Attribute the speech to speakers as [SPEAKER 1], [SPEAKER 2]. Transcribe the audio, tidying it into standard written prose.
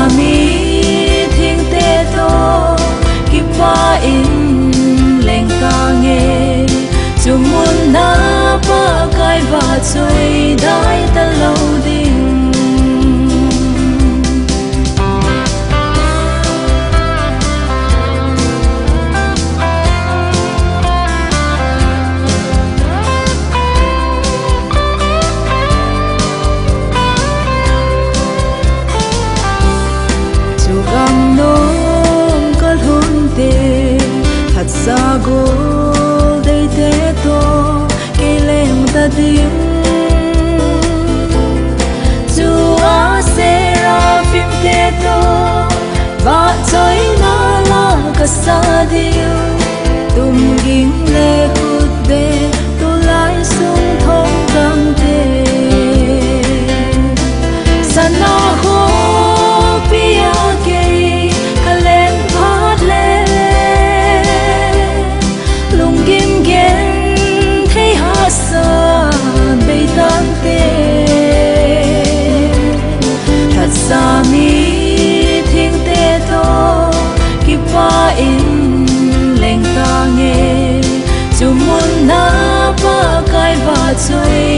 [SPEAKER 1] sa mi thiên te to ki pa in leng ta nghe chu mun na pa kai va choi dai ta lo ding gam nom kal hun te thật xa gol dei te to ke leng ta ding chu a sera phim te to va choi na la ka sa diu tum ging le khut be tu lai sung thong kam te sana ho pia sa mi thiên te to ki pa in leng ta nghe chu mun na pa kai va choi